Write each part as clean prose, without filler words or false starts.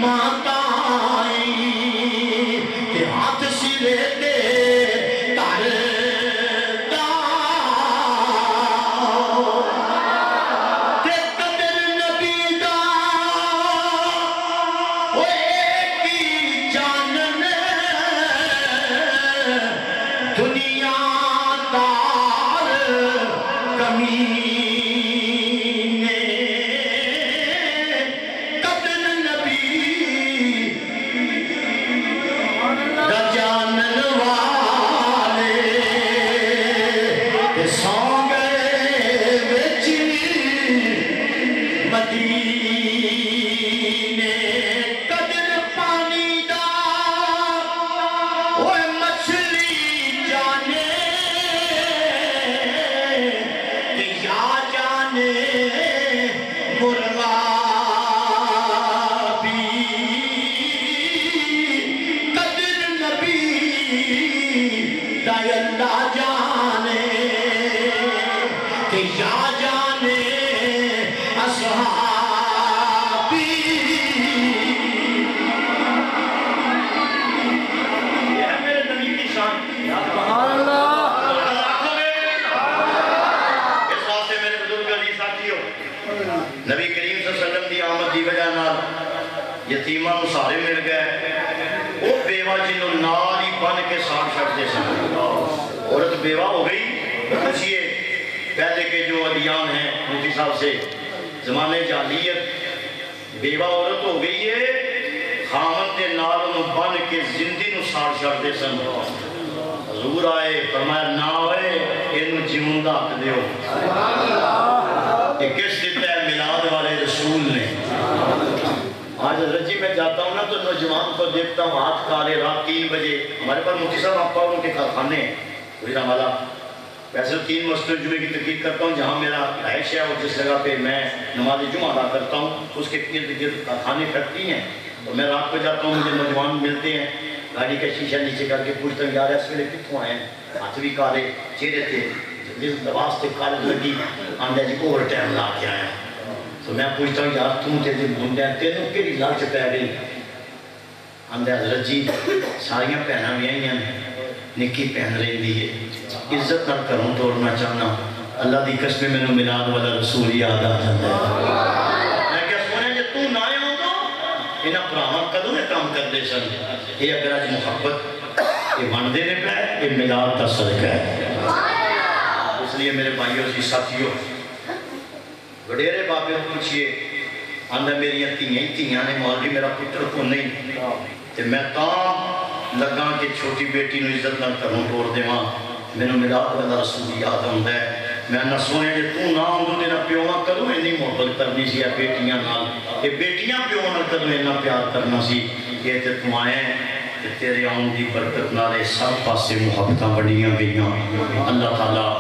ماتائی کہ ہاتھ سرے دے یتیمہ مسارے مل گئے وہ بیوہ جنہوں ناری بن کے ساتھ شرطے سن عورت بیوہ ہو گئی پوچھئے پہلے کے جو ادیان ہیں مفتی صاحب سے زمانے جاہلیت بیوہ عورت ہو گئی ہے خامن دے ناروں بن کے زندی نو ساتھ شرطے سن حضور آئے فرمایا نہ ہوئے انہوں جیون دا حق دیو یہ کس دیتا ہے میلاد والے رسول نے آج حضرت جی میں جاتا ہوں نا تو نوجوان کو دیکھتا ہوں ہاتھ کالے رات 3 بجے ہمارے پاس مفتی صاحب آپ پاؤں کے کارخانے ہیں وہی رمالہ ویسے 3 مسجد جمعے کی تقریر کرتا ہوں جہاں میرا رہائش ہے اور جس جگہ پہ میں نماز جمعہ ادا کرتا ہوں اس کے ارد گرد کارخانے فیکٹری ہیں اور میں رات کو جاتا ہوں مجھے نوجوان ملتے ہیں گاڑی کا شیشہ نیچے کر کے پوچھتا ہوں یار اس ویلے کتوں آئے ہیں ہاتھ بھی کالے چہرے تھے جس لباس سے کالج لگی آندھا جی کو اوور ٹائم لا کے آیا تو میں پوچھتا ہوں یار تم تے دن بھونڈے ہیں تینوں کے لیے لالچ پہ گئی آندھا حضرت جی ساریاں پہنا بھی آئی ہیں نکی پہن رہی دیئے عزت نہ کروں توڑنا چاہنا اللہ دی قسم میں نے میلاد والا رسول یاد آ جاتا ہے میں کیا سونے جب تو نہ آئے ہوں تو انہاں پرانا قدوں نے کام کر دے سن یہ اگر آج محبت یہ بن دینے پہ یہ میلاد کا صدقہ ہے اس لیے میرے بھائیوں سے ساتھیوں وڈیرے بابے پوچھئے آندھا میری تیاں نے مولوی میرا پتر کو نہیں تے میں تاں لگاں کہ چھوٹی بیٹی نو عزت نہ کروں توڑ دے ماں میں نے میلاد والا رسول یاد ہوں ہے میں نہ سونے جے تو نہ ہوں تیرا پیوہ کروں انہی محبت کرنی سی ہے بیٹیاں نال یہ بیٹیاں پیوہ نہ کروں انہا پیار کرنا سی یہ تے تم آئے کہ تیرے آن دی برکت نالے سب پاسے محبتاں بڑیاں گئیاں اللہ تعالیٰ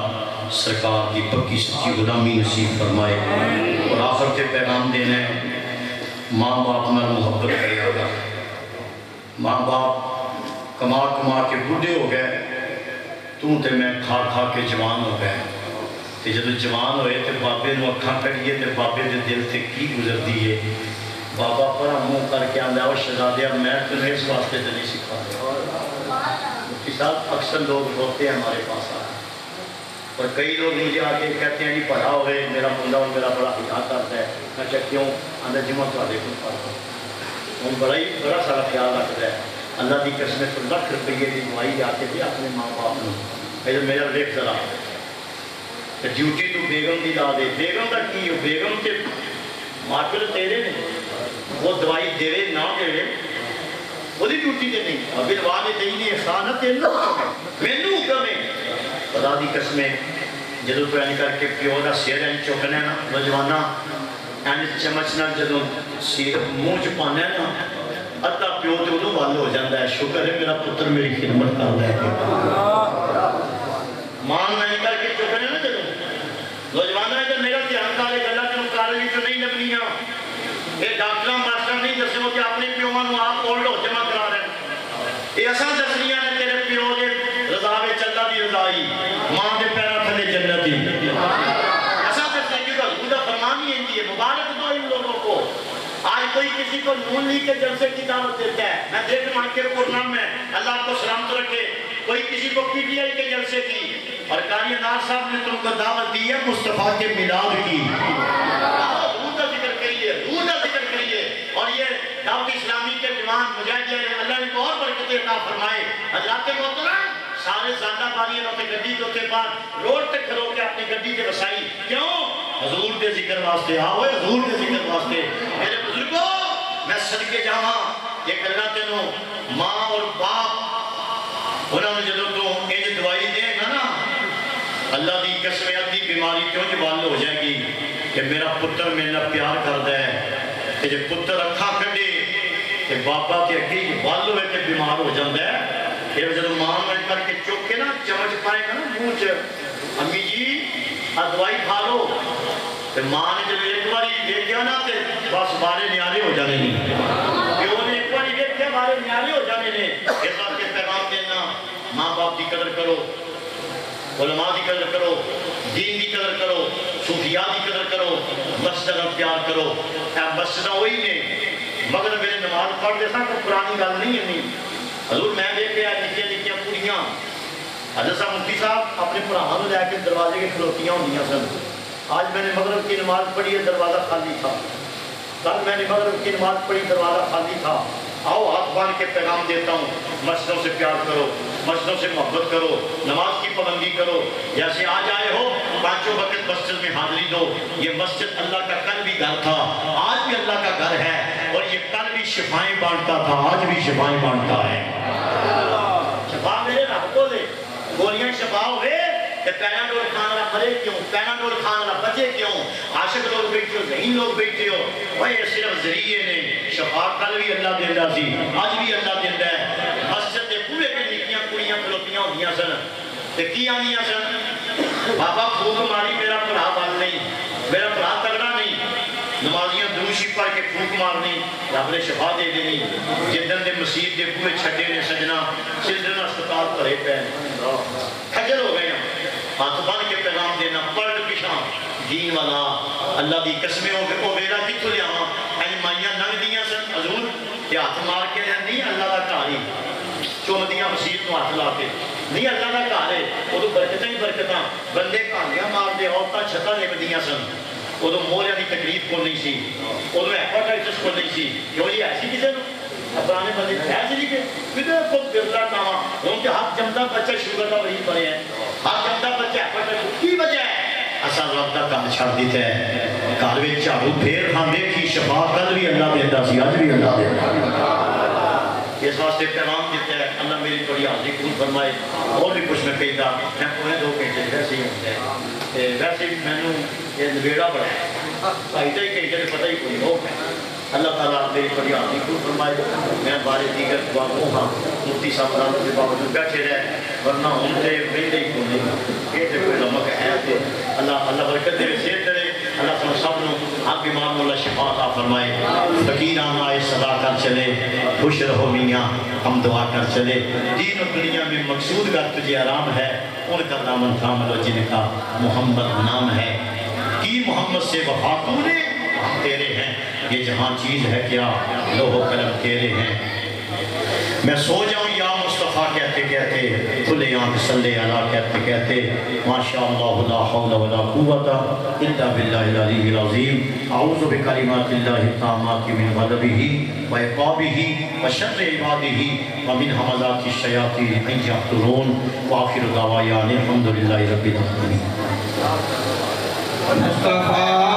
سرکار کی پکی سچی غلامی نصیب فرمائے اور آخر کے پیغام دینے ماں باپ نال محبت کرے آگا ماں باپ کما کما کے بڑھے ہو گئے تو تے میں کھا کھا کے جوان ہو گئے تے جب جوان ہوئے تے بابے نو اکھاں کریے تے بابے دے دل سے کی گزر دیئے بابا پر منہ کر کے آندھا اور شہزادیہ میں تمہیں اس واسطے تے نہیں سکھا دے صاحب اکثر لوگ روتے ہیں ہمارے پاس آئے اور کئی لوگ مجھے آگے کہتے ہیں جی پڑھا ہوئے میرا بندہ اور میرا بڑا خیال کرتا ہے میں چاہ کیوں اندر جمعہ تو آدھے کچھ پڑھا ہوں بڑا سارا خیال رکھتا ہے اللہ کی قسم تو لاکھ روپیے کی دعائی آ کے بھی اپنے ماں باپ نے پہلے میرا دیکھ ذرا ڈیوٹی تو بیگم دی لا دے بیگم کا کی بیگم کے ماپل تیرے نے وہ دوائی دے رہے نہ دے رہے وہ دی ڈیوٹی دے نہیں ابھی والدین احسان تیرے میں نو حکم ہے خدا دی قسمیں جدو پرانی کر کے پیو دا سیر این چکنے نا نوجوانا این چمچنا جدو سیر منہ چپانے نا ادھا پیو تے ادھو والد ہو جاندہ ہے شکر ہے میرا پتر میری خدمت کر رہا ہے مان نہیں کر کے چکنے نا جدو نوجوانا ہے کہ میرا دھیان کالے گلہ کے مقالے بھی تو نہیں لگنیاں یہ ڈاکٹرہ ماسٹر نہیں جسے وہ کہ اپنے پیوانو آپ اولڈ ہو جمع کرا رہے ہیں یہ اصلا دسنیاں نے تیرے پیو دے رضاوے چلدہ دی رضائی ماں دے پیرا تھلے جنتی ایسا کرتے ہیں کہ حضور کا فرمان ہی ہے مبارک دو ان لوگوں کو آج کوئی کسی کو نون لیگ کے جلسے کی دعوت دیتا ہے، میں دیکھ رہا ہوں کے پروگرام میں، اللہ آپ کو سلامت رکھے، کوئی کسی کو پی ٹی آئی کے جلسے کی، اور قاری انار صاحب نے تم کو دعوت دی ہے مصطفیٰ کے میلاد کی۔ روح کا ذکر کریے، روح کا ذکر کریے، اور یہ دعوت اسلامی کے جوان مجاہدین اللہ نے کو اور برکت عطا فرمائے۔ اللہ کے محترم سارے زیادہ باری اپنے گڈی کے اتنے بعد روڈ تک کھلو کے اپنی گڈی کے وسائی، کیوں؟ حضور کے ذکر واسطے، آؤ حضور کے ذکر واسطے۔ میرے بزرگوں میں صدقے جاواں، ایک اللہ تینوں ماں اور باپ انہوں نے جدوں تو یہ دوائی دے گا نا، اللہ دی قسم ادھی بیماری کیوں جوال ہو جائے گی کہ میرا پتر میرا پیار کرتا ہے، کہ جب پتر اکھاں کڈے کہ بابا کے اگے بال ہوئے کہ بیمار ہو جاتا ہے، پھر جب ماں میں کر کے چوک کے نا چمچ پائے گا نا منہ چ، امی جی آ دوائی کھا لو، تو ماں نے جب ایک باری دیکھا نا تو بس بارے نیارے ہو جانے نہیں، پیو نے ایک باری دیکھا بارے نیارے ہو جانے نے۔ اس بات کے پیغام دینا، ماں باپ کی قدر کرو، علماء کی قدر کرو، دین کی قدر کرو، صوفیاء کی قدر کرو، مسجد کا پیار کرو۔ مسجد وہی نے مگر میرے نماز پڑھ دے سا کوئی پرانی گل نہیں ہے، حضور میں دیکھا نکیاں نکیاں کڑیاں، حضرت صاحب مفتی صاحب اپنے بھراواں نوں لے کے دروازے کے کھلوتیاں ہوندیاں سن۔ آج میں نے مغرب کی نماز پڑھی ہے دروازہ خالی تھا، کل میں نے مغرب کی نماز پڑھی دروازہ خالی تھا۔ آؤ ہاتھ باندھ کے پیغام دیتا ہوں، مسجدوں سے پیار کرو، مسجدوں سے محبت کرو، نماز کی پابندی کرو۔ جیسے آج آئے ہو پانچوں وقت مسجد میں حاضری دو۔ یہ مسجد اللہ کا کل بھی گھر تھا، آج بھی اللہ کا گھر ہے، اور یہ کل بھی شفائیں بانٹتا تھا، آج بھی شفائیں بانٹتا ہے۔ شفا میرے رب کو دے، گولیاں شفا ہوئے کہ پیناڈول کھانا والا مرے کیوں، پیناڈول کھانا والا بچے کیوں؟ عاشق لوگ بیٹھے ہو، ذہین لوگ بیٹھے ہو، وہ یہ صرف ذریعے نے۔ شفا کل بھی اللہ دیندہ سی، آج بھی اللہ دیندہ ہے۔ مسجد کے پورے کے نکیاں کڑیاں کھلوتیاں ہوندیاں سن، تے کی آندیاں سن؟ بابا پھوک ماری میرا بھرا بل نہیں، میرا بھرا تگڑا نہیں، نمازیاں دروشی پڑھ کے پھوک مارنی، رب نے شفا دے دینی۔ جدن دے مسیح دے بوئے چھڈے نے سجنا، چلڈرن ہسپتال بھرے پے، کھجل ہو گئے ہیں۔ ہاتھ بن کے پیغام دینا، پڑھ پیچھا دین والا اللہ دی قسمیں ہو کے او میرا کتوں لیاواں؟ این مائیاں لنگ دیاں سن حضور کہ ہاتھ مار کے نہیں اللہ دا گھر ہی چومدیاں مسیح تو ہاتھ لا کے نہیں اللہ دا گھر ہے، ادو برکتاں ہی برکتاں، بندے کہانیاں مار دے، عورتاں چھتاں لبدیاں سن، ادو مولیاں دی تکلیف کو نہیں سی، ادو ہیپاٹائٹس کو نہیں سی، کیوں جی ایسی کسی نو پرانے بندے ایسے نہیں کہ کدھر کو گرلا کاواں ہوں کہ ہاتھ جمدا بچہ شوگر کا مریض بنے ہیں، ہاتھ جمدا بچہ ہیپاٹائٹس کی وجہ ہے؟ اساں رب دا کام چھڑ دیتا ہے، گھر وچ جھاڑو پھیر کھاندے کی شفا کل بھی اللہ دیندا سی، اج بھی اللہ دیندا۔ اس واسطے پیغام دیتا ہے اللہ میری تھوڑی حاضری قبول فرمائے۔ اور بھی کچھ میں کہتا میں پونے 2 گھنٹے ویسے ہی ہوتا ہے، ویسے میں نے یہ نبیڑا بڑا ہے، 2.5 گھنٹے پتہ ہی کوئی ہو ہے۔ اللہ تعالیٰ میری بڑی حاضری قبول فرمائے۔ میں بارے دیگر بابوں ہاں مفتی صاحب رحمۃ کے باوجود بیٹھے رہے، ورنہ ہوں تے ویلے ہی کو نہیں، یہ تے کوئی رمک ہے تے اللہ برکت دے صحت دے، اللہ تعالیٰ سب نو ہر بیمار نو اللہ شفا عطا فرمائے۔ فقیران آئے صدا کر چلے، خوش رہو میاں ہم دعا کر چلے، دین و دنیا میں مقصود کا تجھے آرام ہے، ان کا دامن تھام لو جن کا محمد نام ہے، کی محمد سے وفا تو نے ہم تیرے ہیں، یہ جہاں چیز ہے کیا لوح و قلم تیرے ہیں۔ میں سو جاؤں یا مصطفیٰ کہتے کہتے، کھلے آنکھ صلی اللہ کہتے کہتے، ماشاءاللہ لا حول ولا قوت الا باللہ العلی العظیم، اعوذ بکلمات اللہ التامات من غضبہ وعقابہ وشر عبادہ ومن همزات الشیاطین ان یحضرون، وآخر دعوانا الحمد للہ رب العالمین۔ مصطفیٰ